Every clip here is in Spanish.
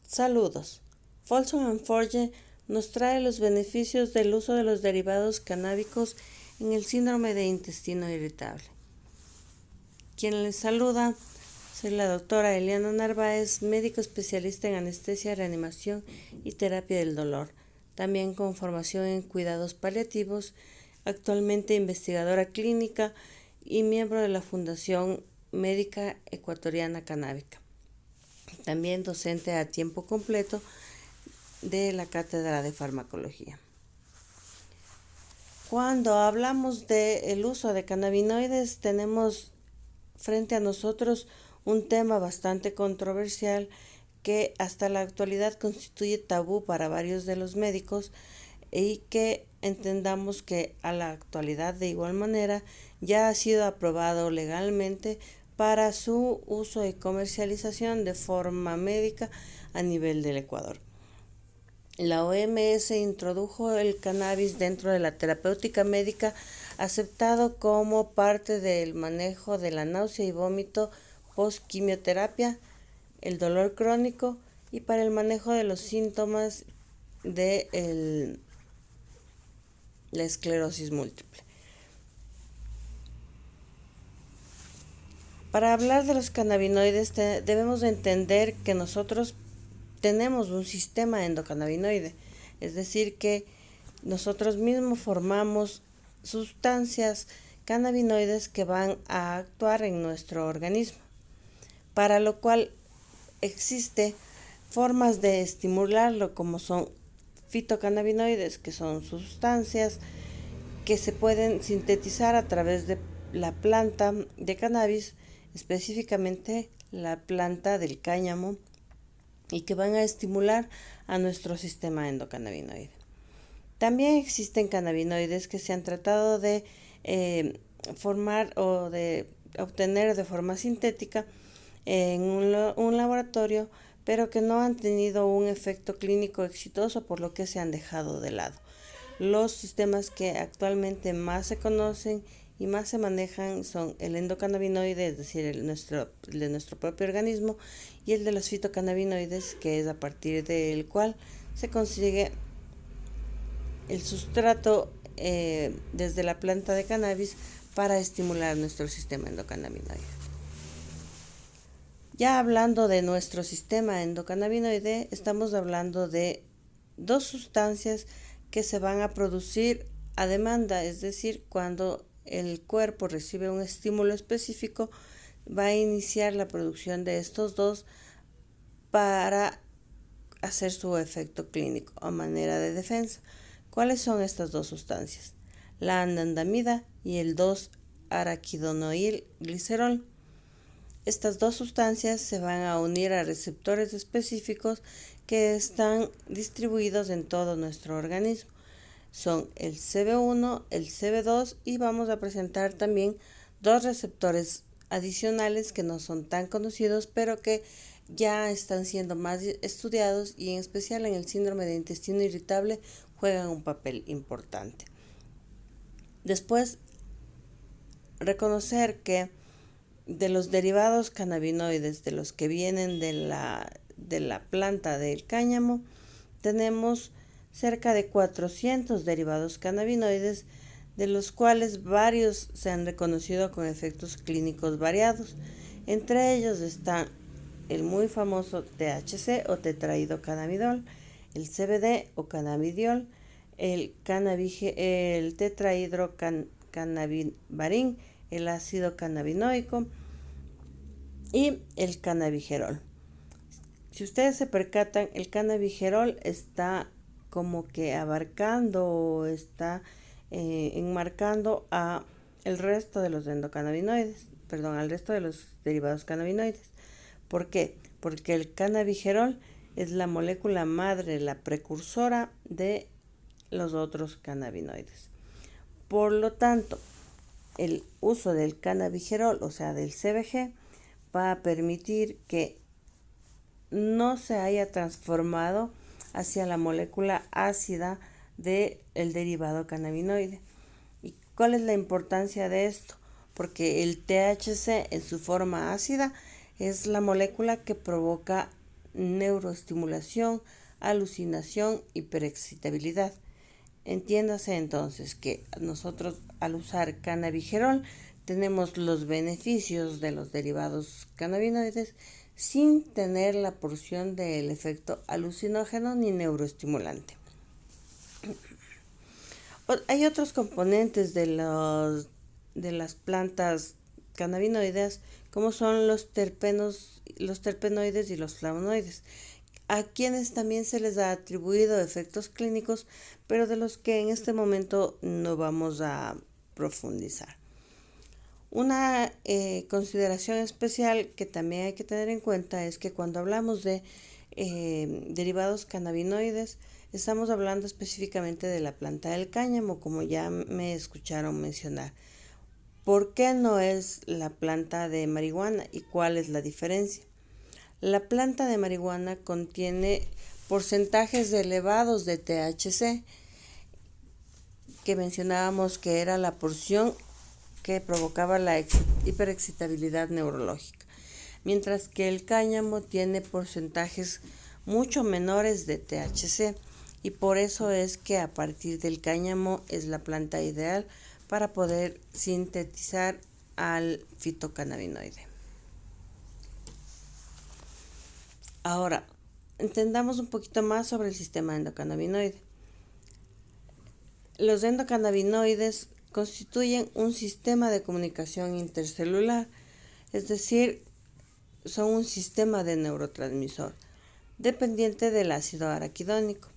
Saludos. Folsom & Forge nos trae los beneficios del uso de los derivados canábicos en el síndrome de intestino irritable. Quien les saluda, soy la doctora Eliana Narváez, médico especialista en anestesia, reanimación y terapia del dolor, también con formación en cuidados paliativos, actualmente investigadora clínica y miembro de la Fundación Médica Ecuatoriana Canábica. También docente a tiempo completo de la Cátedra de Farmacología. Cuando hablamos del uso de cannabinoides, tenemos frente a nosotros un tema bastante controversial que hasta la actualidad constituye tabú para varios de los médicos y que entendamos que a la actualidad de igual manera ya ha sido aprobado legalmente para su uso y comercialización de forma médica a nivel del Ecuador. La OMS introdujo el cannabis dentro de la terapéutica médica, aceptado como parte del manejo de la náusea y vómito post-quimioterapia, el dolor crónico y para el manejo de los síntomas de la esclerosis múltiple. Para hablar de los cannabinoides debemos de entender que nosotros tenemos un sistema endocannabinoide, es decir, que nosotros mismos formamos sustancias cannabinoides que van a actuar en nuestro organismo, para lo cual existe formas de estimularlo como son fitocannabinoides, que son sustancias que se pueden sintetizar a través de la planta de cannabis, específicamente la planta del cáñamo, y que van a estimular a nuestro sistema endocannabinoide. También existen cannabinoides que se han tratado de formar o de obtener de forma sintética en un laboratorio, pero que no han tenido un efecto clínico exitoso, por lo que se han dejado de lado. Los sistemas que actualmente más se conocen y más se manejan son el endocannabinoide, es decir, el de nuestro propio organismo, y el de los fitocannabinoides, que es a partir del cual se consigue el sustrato desde la planta de cannabis para estimular nuestro sistema endocannabinoide. Ya hablando de nuestro sistema endocannabinoide, estamos hablando de dos sustancias que se van a producir a demanda, es decir, cuando el cuerpo recibe un estímulo específico, va a iniciar la producción de estos dos para hacer su efecto clínico a manera de defensa. ¿Cuáles son estas dos sustancias? La anandamida y el 2-araquidonoilglicerol. Estas dos sustancias se van a unir a receptores específicos que están distribuidos en todo nuestro organismo. Son el CB1, el CB2 y vamos a presentar también dos receptores adicionales que no son tan conocidos, pero que ya están siendo más estudiados y en especial en el síndrome de intestino irritable juegan un papel importante. Después, reconocer que de los derivados cannabinoides, de los que vienen de la planta del cáñamo, tenemos cerca de 400 derivados cannabinoides, de los cuales varios se han reconocido con efectos clínicos variados. Entre ellos están el muy famoso THC o tetrahidrocannabinol, el CBD o cannabidiol, el tetrahidrocannabivarin, el ácido cannabinoico y el cannabigerol. Si ustedes se percatan, el cannabigerol está como que abarcando o está enmarcando a el resto de los endocannabinoides, al resto de los derivados cannabinoides. ¿Por qué? Porque el cannabigerol es la molécula madre, la precursora de los otros cannabinoides. Por lo tanto, el uso del cannabigerol, o sea, del CBG, va a permitir que no se haya transformado hacia la molécula ácida del derivado cannabinoide. ¿Y cuál es la importancia de esto? Porque el THC en su forma ácida es la molécula que provoca neuroestimulación, alucinación, hiperexcitabilidad. Entiéndase entonces que nosotros al usar cannabigerol tenemos los beneficios de los derivados cannabinoides sin tener la porción del efecto alucinógeno ni neuroestimulante. Hay otros componentes de las plantas cannabinoides, como son los terpenoides y los flavonoides, a quienes también se les ha atribuido efectos clínicos, pero de los que en este momento no vamos a profundizar. Una consideración especial que también hay que tener en cuenta es que cuando hablamos de derivados cannabinoides, estamos hablando específicamente de la planta del cáñamo, como ya me escucharon mencionar. ¿Por qué no es la planta de marihuana y cuál es la diferencia? La planta de marihuana contiene porcentajes elevados de THC, que mencionábamos que era la porción que provocaba la hiperexcitabilidad neurológica, mientras que el cáñamo tiene porcentajes mucho menores de THC, y por eso es que a partir del cáñamo es la planta ideal para poder sintetizar al fitocannabinoide. Ahora, entendamos un poquito más sobre el sistema endocannabinoide. Los endocannabinoides constituyen un sistema de comunicación intercelular, es decir, son un sistema de neurotransmisor dependiente del ácido araquidónico.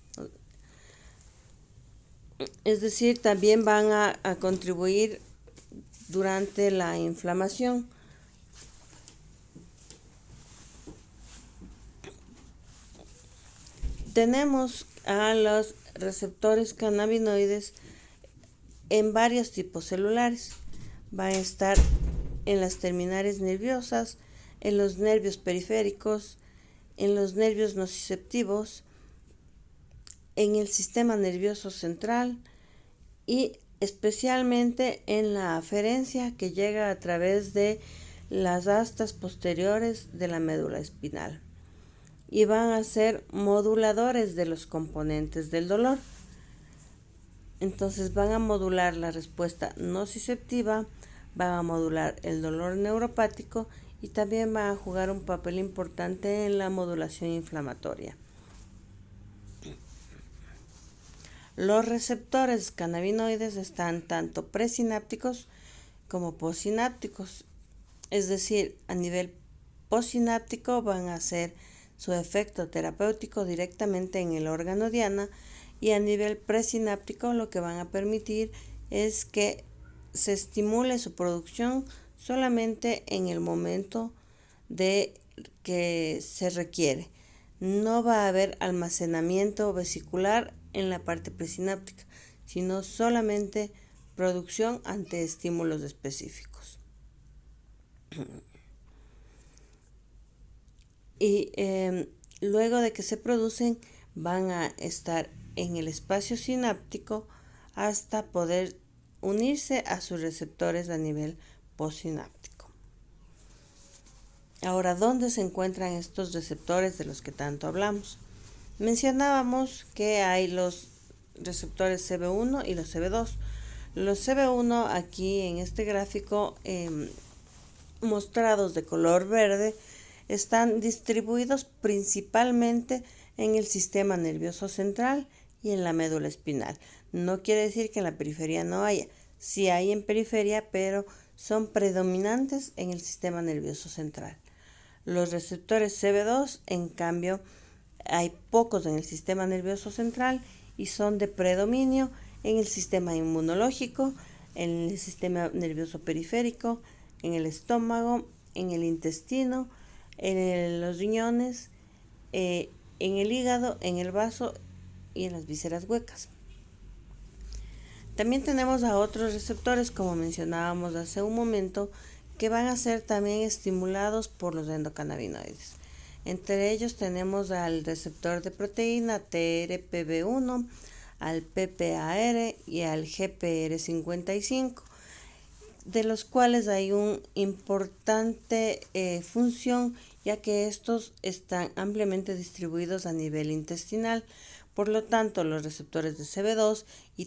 Es decir, también van a contribuir durante la inflamación. Tenemos a los receptores cannabinoides en varios tipos celulares. Va a estar en las terminales nerviosas, en los nervios periféricos, en los nervios nociceptivos, en el sistema nervioso central y especialmente en la aferencia que llega a través de las astas posteriores de la médula espinal, y van a ser moduladores de los componentes del dolor. Entonces van a modular la respuesta nociceptiva, van a modular el dolor neuropático y también van a jugar un papel importante en la modulación inflamatoria. Los receptores cannabinoides están tanto presinápticos como postsinápticos, es decir, a nivel postsináptico van a hacer su efecto terapéutico directamente en el órgano diana, y a nivel presináptico lo que van a permitir es que se estimule su producción solamente en el momento de que se requiere. No va a haber almacenamiento vesicular en la parte presináptica, sino solamente producción ante estímulos específicos. Y luego de que se producen, van a estar en el espacio sináptico hasta poder unirse a sus receptores a nivel postsináptico. Ahora, ¿dónde se encuentran estos receptores de los que tanto hablamos? Mencionábamos que hay los receptores CB1 y los CB2. Los CB1 aquí en este gráfico mostrados de color verde están distribuidos principalmente en el sistema nervioso central y en la médula espinal. No quiere decir que en la periferia no haya. Sí hay en periferia, pero son predominantes en el sistema nervioso central. Los receptores CB2, en cambio, hay pocos en el sistema nervioso central y son de predominio en el sistema inmunológico, en el sistema nervioso periférico, en el estómago, en el intestino, en los riñones, en el hígado, en el vaso y en las vísceras huecas. También tenemos a otros receptores, como mencionábamos hace un momento, que van a ser también estimulados por los endocannabinoides. Entre ellos tenemos al receptor de proteína TRPV1, al PPAR y al GPR55, de los cuales hay una importante función ya que estos están ampliamente distribuidos a nivel intestinal. Por lo tanto, los receptores de CB2 y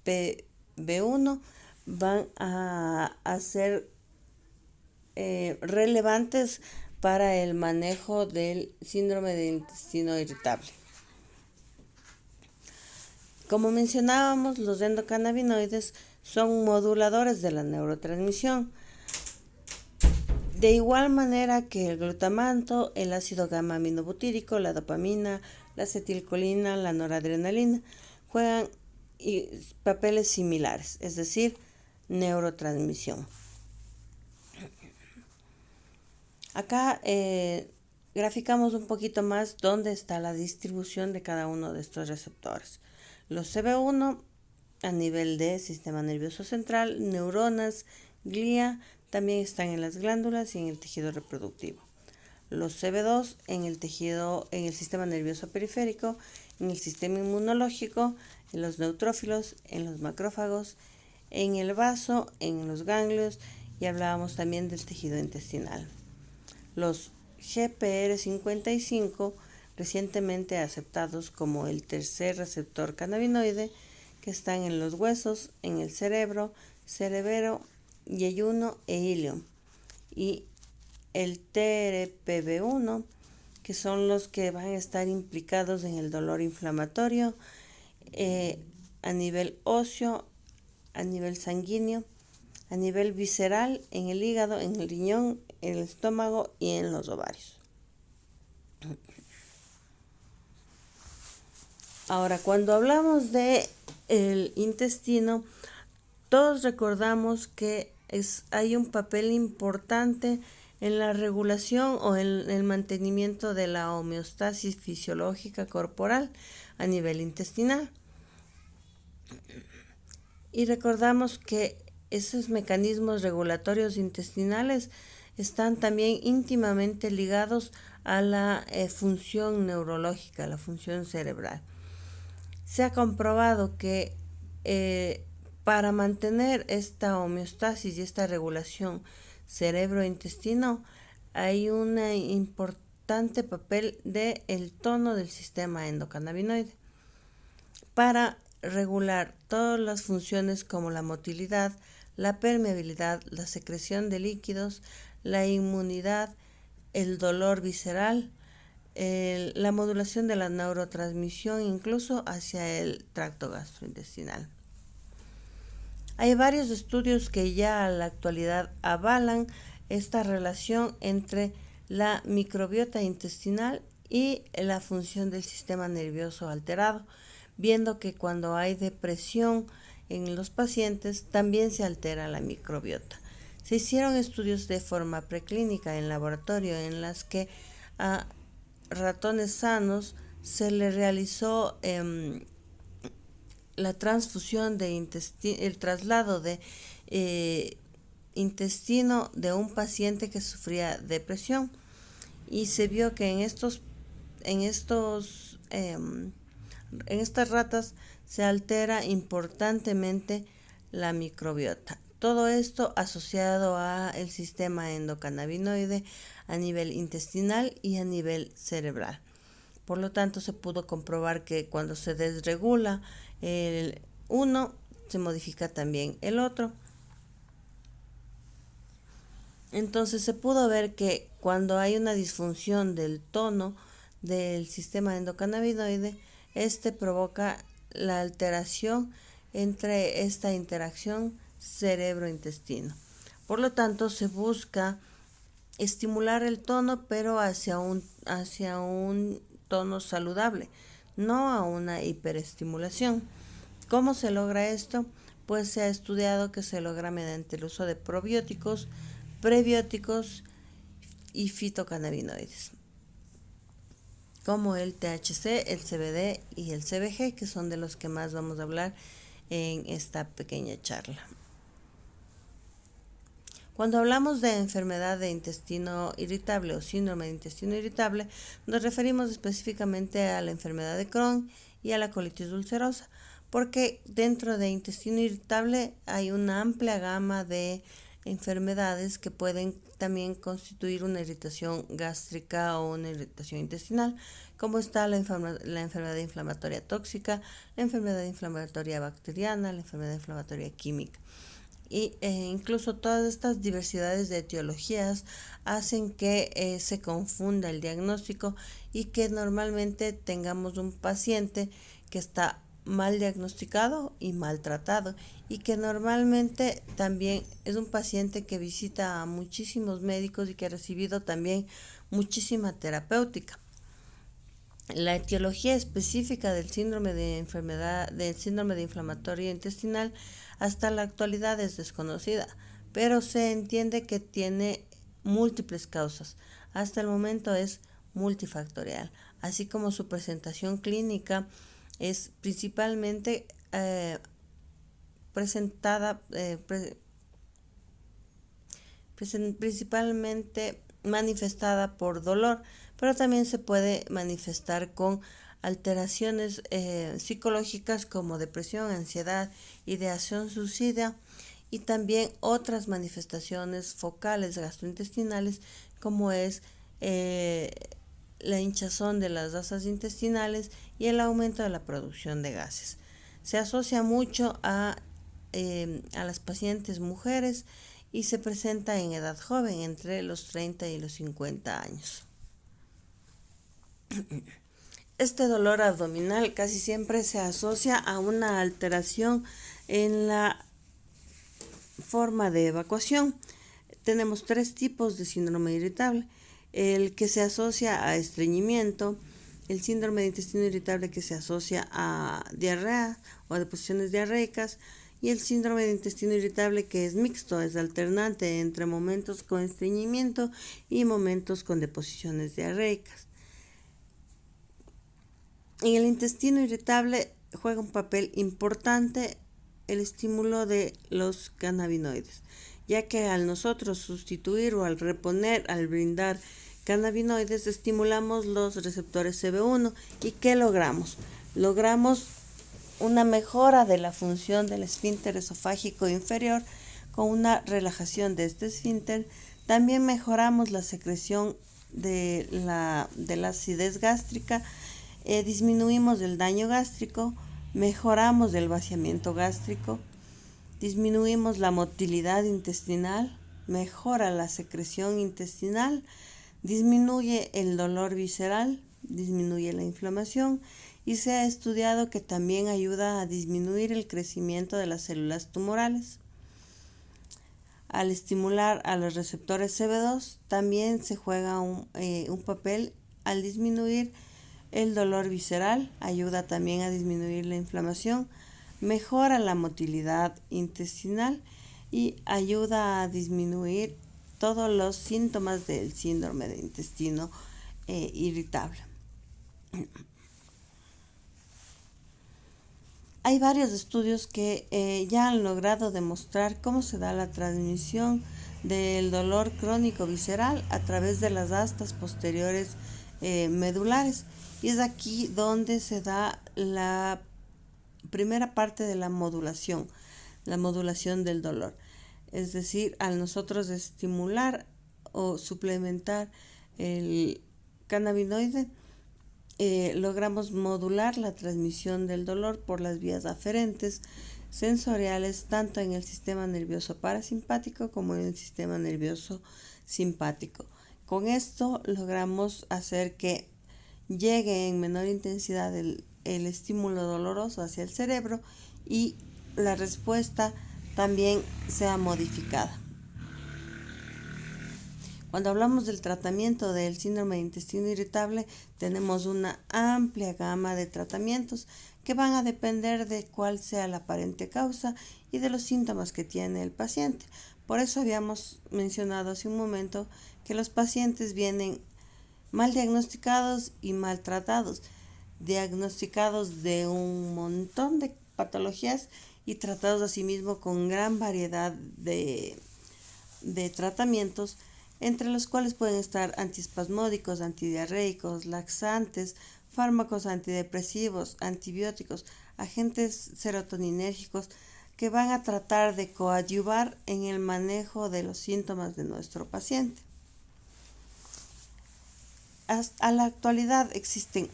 TRPV1 van a ser relevantes para el manejo del síndrome del intestino irritable. Como mencionábamos, los endocannabinoides son moduladores de la neurotransmisión. De igual manera que el glutamato, el ácido gamma aminobutírico, la dopamina, la acetilcolina, la noradrenalina, juegan papeles similares, es decir, neurotransmisión. Acá graficamos un poquito más dónde está la distribución de cada uno de estos receptores. Los CB1 a nivel de sistema nervioso central, neuronas, glía, también están en las glándulas y en el tejido reproductivo. Los CB2 en el sistema nervioso periférico, en el sistema inmunológico, en los neutrófilos, en los macrófagos, en el vaso, en los ganglios, y hablábamos también del tejido intestinal. Los GPR55, recientemente aceptados como el tercer receptor cannabinoide, que están en los huesos, en el cerebro, cerebelo, yeyuno e ilio, y el TRPV1, que son los que van a estar implicados en el dolor inflamatorio a nivel óseo, a nivel sanguíneo, a nivel visceral, en el hígado, en el riñón, en el estómago y en los ovarios. Ahora, cuando hablamos de el intestino, todos recordamos que hay un papel importante en la regulación o en el mantenimiento de la homeostasis fisiológica corporal a nivel intestinal. Y recordamos que esos mecanismos regulatorios intestinales están también íntimamente ligados a la función neurológica, la función cerebral. Se ha comprobado que para mantener esta homeostasis y esta regulación cerebro-intestino hay un importante papel del tono del sistema endocannabinoide para regular todas las funciones como la motilidad, la permeabilidad, la secreción de líquidos, la inmunidad, el dolor visceral, la modulación de la neurotransmisión, incluso hacia el tracto gastrointestinal. Hay varios estudios que ya a la actualidad avalan esta relación entre la microbiota intestinal y la función del sistema nervioso alterado, viendo que cuando hay depresión en los pacientes también se altera la microbiota. Se hicieron estudios de forma preclínica en laboratorio en las que a ratones sanos se le realizó la transfusión de el traslado de intestino de un paciente que sufría depresión, y se vio que en estas ratas se altera importantemente la microbiota. Todo esto asociado a el sistema endocannabinoide a nivel intestinal y a nivel cerebral. Por lo tanto, se pudo comprobar que cuando se desregula el uno, se modifica también el otro. Entonces se pudo ver que cuando hay una disfunción del tono del sistema endocannabinoide, este provoca la alteración entre esta interacción cerebro-intestino. Por lo tanto, se busca estimular el tono, pero hacia un tono saludable, no a una hiperestimulación. ¿Cómo se logra esto? Pues se ha estudiado que se logra mediante el uso de probióticos, prebióticos y fitocannabinoides, como el THC, el CBD y el CBG, que son de los que más vamos a hablar en esta pequeña charla. Cuando hablamos de enfermedad de intestino irritable o síndrome de intestino irritable, nos referimos específicamente a la enfermedad de Crohn y a la colitis ulcerosa, porque dentro de intestino irritable hay una amplia gama de enfermedades que pueden también constituir una irritación gástrica o una irritación intestinal, como está la enfermedad inflamatoria tóxica, la enfermedad inflamatoria bacteriana, la enfermedad inflamatoria química. Y incluso todas estas diversidades de etiologías hacen que se confunda el diagnóstico y que normalmente tengamos un paciente que está mal diagnosticado y mal tratado, y que normalmente también es un paciente que visita a muchísimos médicos y que ha recibido también muchísima terapéutica. La etiología específica del síndrome de inflamatorio intestinal hasta la actualidad es desconocida, pero se entiende que tiene múltiples causas. Hasta el momento es multifactorial, así como su presentación clínica es principalmente principalmente manifestada por dolor, pero también se puede manifestar con alteraciones psicológicas como depresión, ansiedad, ideación suicida, y también otras manifestaciones focales gastrointestinales como es la hinchazón de las asas intestinales y el aumento de la producción de gases. Se asocia mucho a las pacientes mujeres y se presenta en edad joven, entre los 30 y los 50 años. Este dolor abdominal casi siempre se asocia a una alteración en la forma de evacuación. Tenemos 3 tipos de síndrome irritable: el que se asocia a estreñimiento, el síndrome de intestino irritable que se asocia a diarrea o a deposiciones diarreicas, y el síndrome de intestino irritable que es mixto, es alternante entre momentos con estreñimiento y momentos con deposiciones diarreicas. En el intestino irritable juega un papel importante el estímulo de los cannabinoides, ya que al nosotros sustituir o al reponer, al brindar cannabinoides, estimulamos los receptores CB1. ¿Y qué logramos? Logramos una mejora de la función del esfínter esofágico inferior con una relajación de este esfínter. También mejoramos la secreción de la acidez gástrica, disminuimos el daño gástrico, mejoramos el vaciamiento gástrico, disminuimos la motilidad intestinal, mejora la secreción intestinal, disminuye el dolor visceral, disminuye la inflamación, y se ha estudiado que también ayuda a disminuir el crecimiento de las células tumorales. Al estimular a los receptores CB2 también se juega un papel al disminuir el dolor visceral, ayuda también a disminuir la inflamación, mejora la motilidad intestinal y ayuda a disminuir todos los síntomas del síndrome de intestino irritable. Hay varios estudios que ya han logrado demostrar cómo se da la transmisión del dolor crónico visceral a través de las astas posteriores medulares, y es aquí donde se da la primera parte de la modulación del dolor. Es decir, al nosotros estimular o suplementar el cannabinoide, logramos modular la transmisión del dolor por las vías aferentes sensoriales, tanto en el sistema nervioso parasimpático como en el sistema nervioso simpático. Con esto logramos hacer que llegue en menor intensidad el estímulo doloroso hacia el cerebro y la respuesta también sea modificada. Cuando hablamos del tratamiento del síndrome de intestino irritable, tenemos una amplia gama de tratamientos que van a depender de cuál sea la aparente causa y de los síntomas que tiene el paciente. Por eso habíamos mencionado hace un momento que los pacientes vienen mal diagnosticados y maltratados, diagnosticados de un montón de patologías y tratados asimismo con gran variedad de tratamientos, entre los cuales pueden estar antiespasmódicos, antidiarreicos, laxantes, fármacos antidepresivos, antibióticos, agentes serotoninérgicos, que van a tratar de coadyuvar en el manejo de los síntomas de nuestro paciente. A la actualidad existen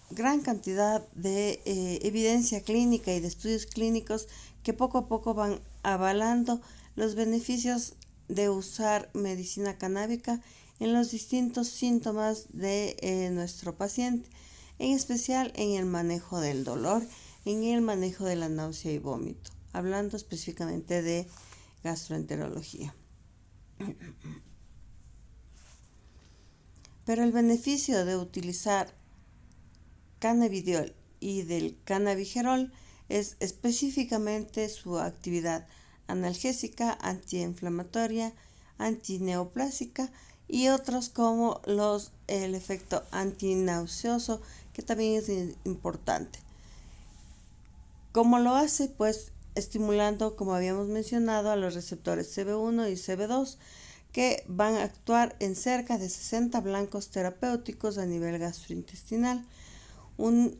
gran cantidad de evidencia clínica y de estudios clínicos que poco a poco van avalando los beneficios de usar medicina canábica en los distintos síntomas de nuestro paciente, en especial en el manejo del dolor, en el manejo de la náusea y vómito, hablando específicamente de gastroenterología. Pero el beneficio de utilizar cannabidiol y del cannabigerol es específicamente su actividad analgésica, antiinflamatoria, antineoplásica y otros como el efecto antinauseoso, que también es importante. ¿Cómo lo hace? Pues estimulando, como habíamos mencionado, a los receptores CB1 y CB2, que van a actuar en cerca de 60 blancos terapéuticos a nivel gastrointestinal. Un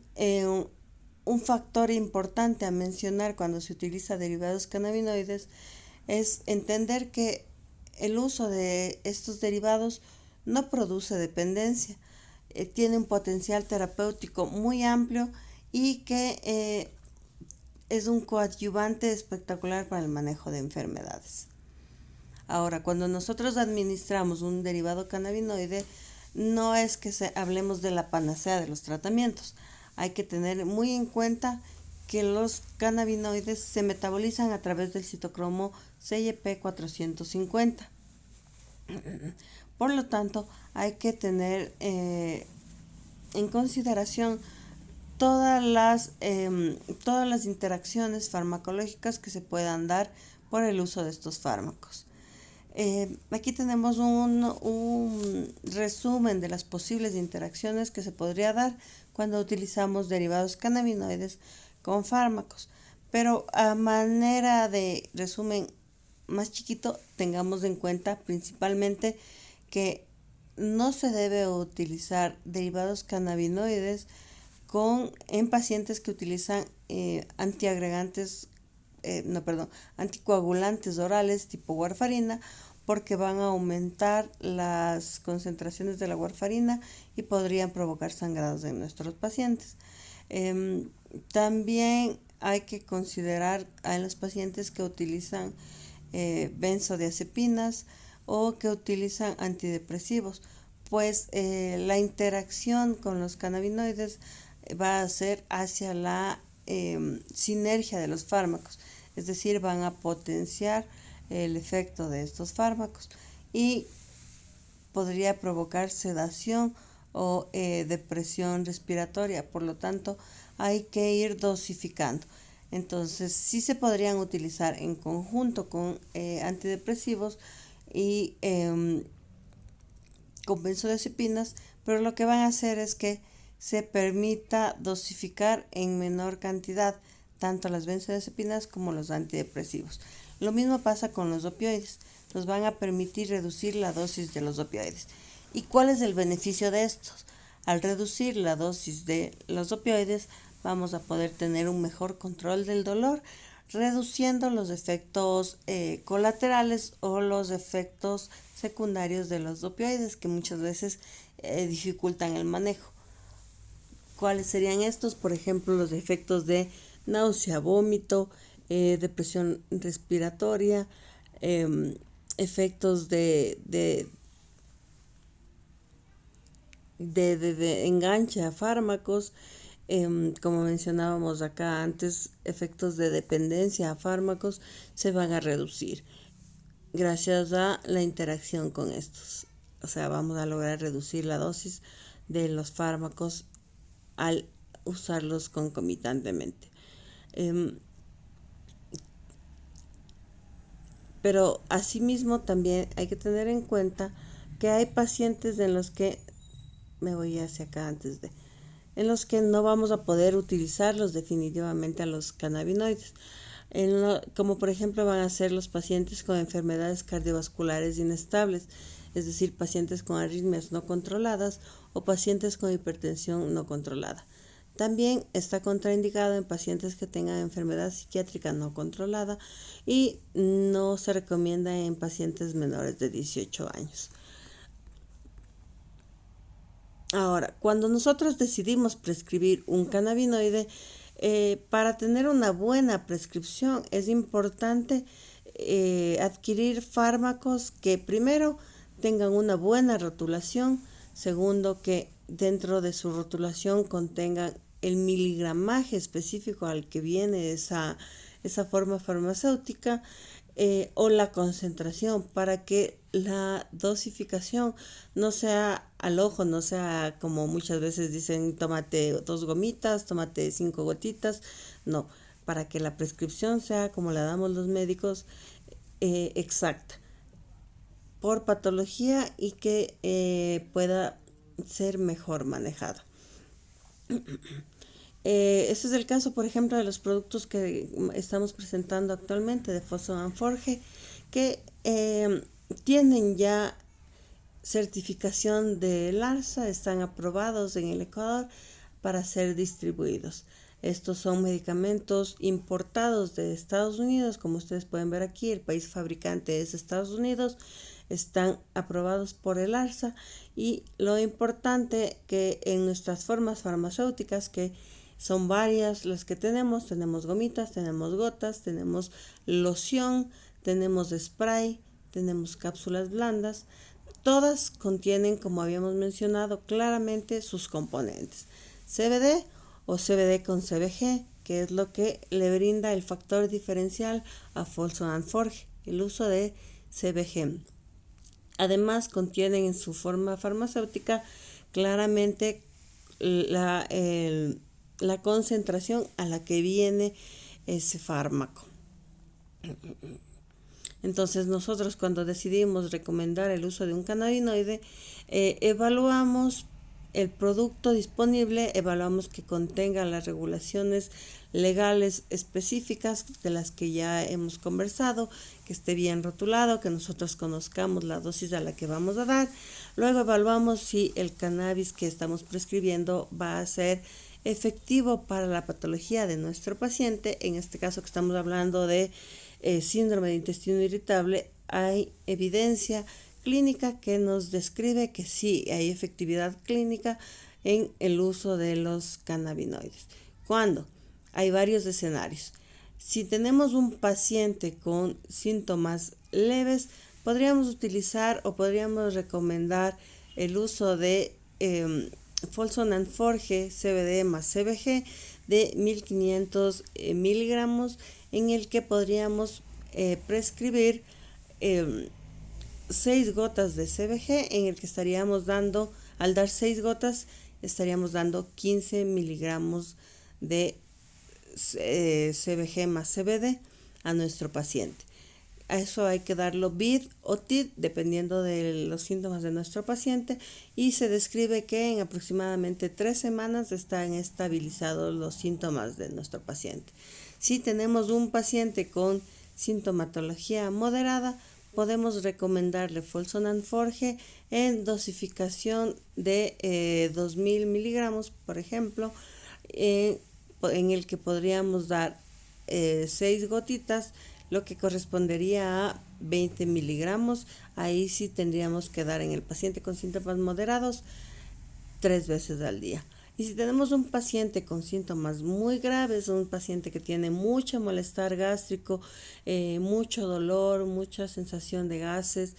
factor importante a mencionar cuando se utiliza derivados cannabinoides es entender que el uso de estos derivados no produce dependencia, tiene un potencial terapéutico muy amplio y que es un coadyuvante espectacular para el manejo de enfermedades. Ahora, cuando nosotros administramos un derivado cannabinoide, no es que hablemos de la panacea de los tratamientos. Hay que tener muy en cuenta que los cannabinoides se metabolizan a través del citocromo CYP450. Por lo tanto, hay que tener en consideración todas las interacciones farmacológicas que se puedan dar por el uso de estos fármacos. Aquí tenemos un resumen de las posibles interacciones que se podría dar cuando utilizamos derivados cannabinoides con fármacos. Pero a manera de resumen más chiquito, tengamos en cuenta principalmente que no se debe utilizar derivados cannabinoides en pacientes que utilizan anticoagulantes orales tipo warfarina, porque van a aumentar las concentraciones de la warfarina y podrían provocar sangrados en nuestros pacientes. También hay que considerar a los pacientes que utilizan benzodiazepinas o que utilizan antidepresivos, pues la interacción con los cannabinoides va a ser hacia la sinergia de los fármacos, es decir, van a potenciar el efecto de estos fármacos y podría provocar sedación o depresión respiratoria. Por lo tanto, hay que ir dosificando. Entonces, sí se podrían utilizar en conjunto con antidepresivos y con benzodiazepinas, pero lo que van a hacer es que se permita dosificar en menor cantidad tanto las benzodiazepinas como los antidepresivos. Lo mismo pasa con los opioides, nos van a permitir reducir la dosis de los opioides. ¿Y cuál es el beneficio de estos? Al reducir la dosis de los opioides, vamos a poder tener un mejor control del dolor, reduciendo los efectos colaterales o los efectos secundarios de los opioides, que muchas veces dificultan el manejo. ¿Cuáles serían estos? Por ejemplo, los efectos de náusea, vómito, depresión respiratoria, efectos de enganche a fármacos, como mencionábamos acá antes, efectos de dependencia a fármacos se van a reducir gracias a la interacción con estos. O sea, vamos a lograr reducir la dosis de los fármacos al usarlos concomitantemente. Pero asimismo también hay que tener en cuenta que hay pacientes en los que, en los que no vamos a poder utilizarlos definitivamente a los cannabinoides, como por ejemplo van a ser los pacientes con enfermedades cardiovasculares inestables, es decir, pacientes con arritmias no controladas o pacientes con hipertensión no controlada. También está contraindicado en pacientes que tengan enfermedad psiquiátrica no controlada y no se recomienda en pacientes menores de 18 años. Ahora, cuando nosotros decidimos prescribir un cannabinoide, para tener una buena prescripción es importante adquirir fármacos que primero tengan una buena rotulación, segundo que dentro de su rotulación contengan el miligramaje específico al que viene esa forma farmacéutica, o la concentración, para que la dosificación no sea al ojo, no sea como muchas veces dicen, tómate 2 gomitas, tómate 5 gotitas, no, para que la prescripción sea como la damos los médicos, exacta, por patología y que pueda ser mejor manejada. Este es el caso, por ejemplo, de los productos que estamos presentando actualmente de Folsom & Forge, que tienen ya certificación del ARSA, están aprobados en el Ecuador para ser distribuidos. Estos son medicamentos importados de Estados Unidos, como ustedes pueden ver aquí, el país fabricante es Estados Unidos, están aprobados por el ARSA, y lo importante que en nuestras formas farmacéuticas, que son varias las que tenemos gomitas, tenemos gotas, tenemos loción, tenemos spray, tenemos cápsulas blandas, todas contienen, como habíamos mencionado, claramente sus componentes. CBD o CBD con CBG, que es lo que le brinda el factor diferencial a Folsom & Forge, el uso de CBG. Además, contienen en su forma farmacéutica claramente la concentración a la que viene ese fármaco. Entonces, nosotros cuando decidimos recomendar el uso de un cannabinoide, evaluamos el producto disponible, evaluamos que contenga las regulaciones legales específicas de las que ya hemos conversado, que esté bien rotulado, que nosotros conozcamos la dosis a la que vamos a dar. Luego evaluamos si el cannabis que estamos prescribiendo va a ser efectivo para la patología de nuestro paciente. En este caso que estamos hablando de síndrome de intestino irritable, hay evidencia clínica que nos describe que sí hay efectividad clínica en el uso de los cannabinoides. ¿Cuándo? Hay varios escenarios. Si tenemos un paciente con síntomas leves, podríamos utilizar o podríamos recomendar el uso de Folsom & Forge CBD más CBG de 1500 miligramos, en el que podríamos prescribir 6 gotas de CBG, en el que estaríamos dando, al dar 6 gotas, estaríamos dando 15 miligramos de CBG más CBD a nuestro paciente. A eso hay que darlo BID o TID, dependiendo de los síntomas de nuestro paciente, y se describe que en aproximadamente 3 semanas están estabilizados los síntomas de nuestro paciente. Si tenemos un paciente con sintomatología moderada, podemos recomendarle Folsom & Forge en dosificación de 2000 miligramos, por ejemplo, en el que podríamos dar 6 gotitas, lo que correspondería a 20 miligramos. Ahí sí tendríamos que dar en el paciente con síntomas moderados 3 veces al día. Y si tenemos un paciente con síntomas muy graves, un paciente que tiene mucho malestar gástrico, mucho dolor, mucha sensación de gases,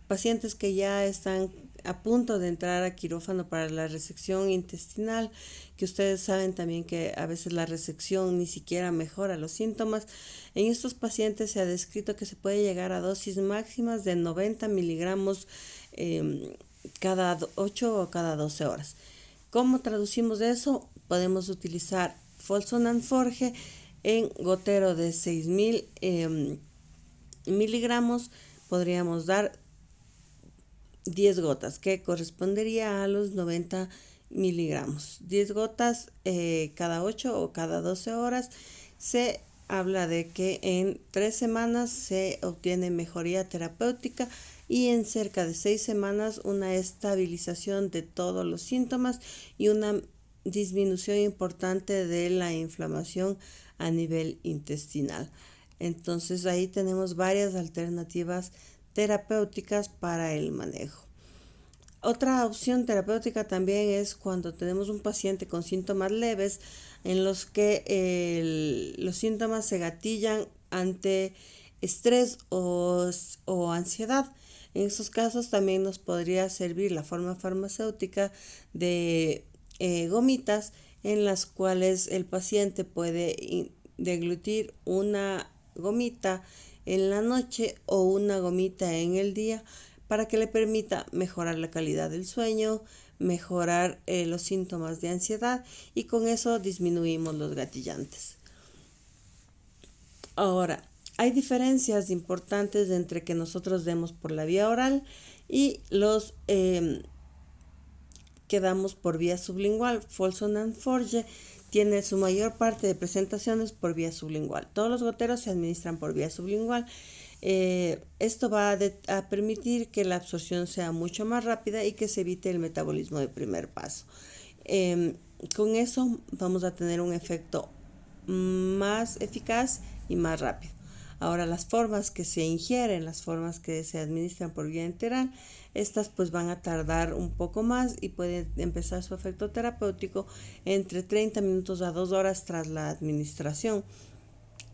pacientes que ya están a punto de entrar a quirófano para la resección intestinal, que ustedes saben también que a veces la resección ni siquiera mejora los síntomas. En estos pacientes se ha descrito que se puede llegar a dosis máximas de 90 miligramos cada 8 o cada 12 horas. ¿Cómo traducimos eso? Podemos utilizar Folsom & Forge en gotero de 6000 miligramos. Podríamos dar 10 gotas, que correspondería a los 90 miligramos. 10 gotas cada 8 o cada 12 horas. Se habla de que en 3 semanas se obtiene mejoría terapéutica y en cerca de 6 semanas una estabilización de todos los síntomas y una disminución importante de la inflamación a nivel intestinal. Entonces ahí tenemos varias alternativas terapéuticas para el manejo. Otra opción terapéutica también es cuando tenemos un paciente con síntomas leves en los que los síntomas se gatillan ante estrés o ansiedad. En esos casos también nos podría servir la forma farmacéutica de gomitas en las cuales el paciente puede deglutir una gomita en la noche o una gomita en el día para que le permita mejorar la calidad del sueño, mejorar los síntomas de ansiedad y con eso disminuimos los gatillantes. Ahora, hay diferencias importantes entre que nosotros demos por la vía oral y los que damos por vía sublingual. Folsom and Forge tiene su mayor parte de presentaciones por vía sublingual. Todos los goteros se administran por vía sublingual. Esto va a permitir que la absorción sea mucho más rápida y que se evite el metabolismo de primer paso. Con eso vamos a tener un efecto más eficaz y más rápido. Ahora, las formas que se ingieren, las formas que se administran por vía enteral, estas pues van a tardar un poco más y pueden empezar su efecto terapéutico entre 30 minutos a 2 horas tras la administración.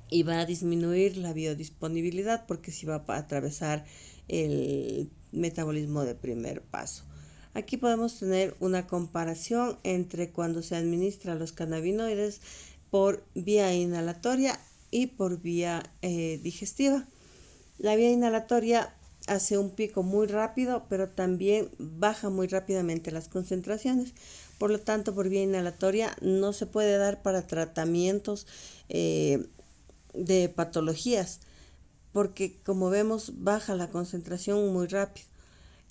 Y va a disminuir la biodisponibilidad porque sí va a atravesar el metabolismo de primer paso. Aquí podemos tener una comparación entre cuando se administran los cannabinoides por vía inhalatoria y por vía digestiva. La vía inhalatoria hace un pico muy rápido, pero también baja muy rápidamente las concentraciones. Por lo tanto, por vía inhalatoria no se puede dar para tratamientos de patologías, porque como vemos baja la concentración muy rápido.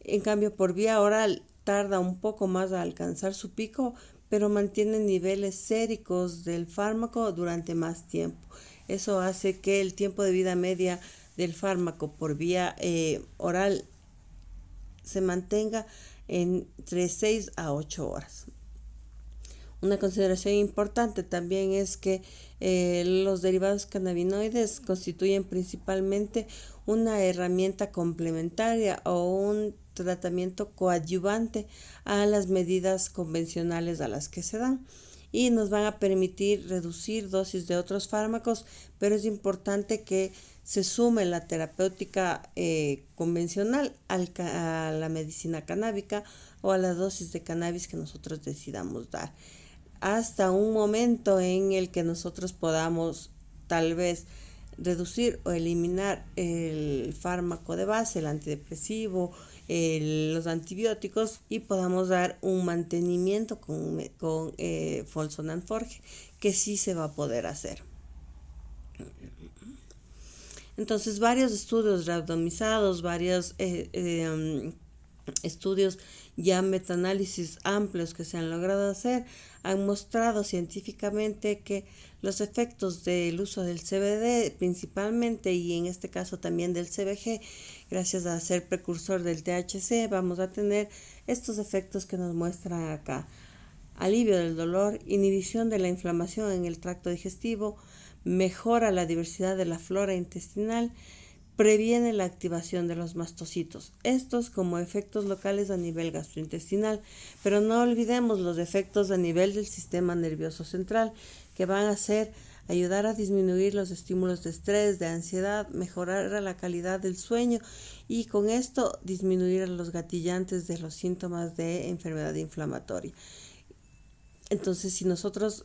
En cambio, por vía oral tarda un poco más a alcanzar su pico, pero mantiene niveles séricos del fármaco durante más tiempo. Eso hace que el tiempo de vida media del fármaco por vía oral se mantenga entre 6 a 8 horas. Una consideración importante también es que los derivados cannabinoides constituyen principalmente una herramienta complementaria o un tratamiento coadyuvante a las medidas convencionales a las que se dan y nos van a permitir reducir dosis de otros fármacos, pero es importante que se sume la terapéutica convencional a la medicina canábica o a la dosis de cannabis que nosotros decidamos dar, hasta un momento en el que nosotros podamos tal vez reducir o eliminar el fármaco de base, el antidepresivo, los antibióticos y podamos dar un mantenimiento con Folsom and Forge, que sí se va a poder hacer. Entonces, varios estudios randomizados, varios estudios ya metaanálisis amplios que se han logrado hacer han mostrado científicamente que los efectos del uso del CBD principalmente y en este caso también del CBG, gracias a ser precursor del THC, vamos a tener estos efectos que nos muestran acá: alivio del dolor, inhibición de la inflamación en el tracto digestivo, mejora la diversidad de la flora intestinal, previene la activación de los mastocitos, estos como efectos locales a nivel gastrointestinal, pero no olvidemos los efectos a nivel del sistema nervioso central, que van a ser ayudar a disminuir los estímulos de estrés, de ansiedad, mejorar la calidad del sueño y con esto disminuir los gatillantes de los síntomas de enfermedad inflamatoria. Entonces, si nosotros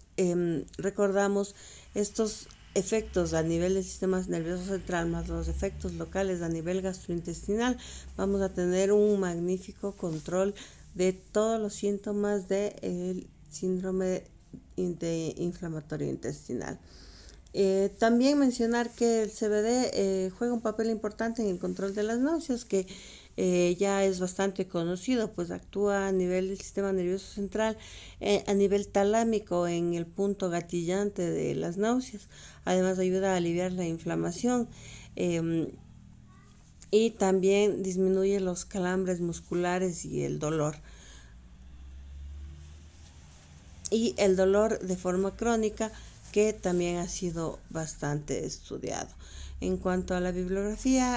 recordamos estos efectos a nivel del sistema nervioso central más los efectos locales a nivel gastrointestinal, vamos a tener un magnífico control de todos los síntomas del síndrome de inflamatorio intestinal. También mencionar que el CBD juega un papel importante en el control de las náuseas, que ya es bastante conocido, pues actúa a nivel del sistema nervioso central, a nivel talámico en el punto gatillante de las náuseas. Además ayuda a aliviar la inflamación y también disminuye los calambres musculares y el dolor. y el dolor de forma crónica, que también ha sido bastante estudiado. En cuanto a la bibliografía,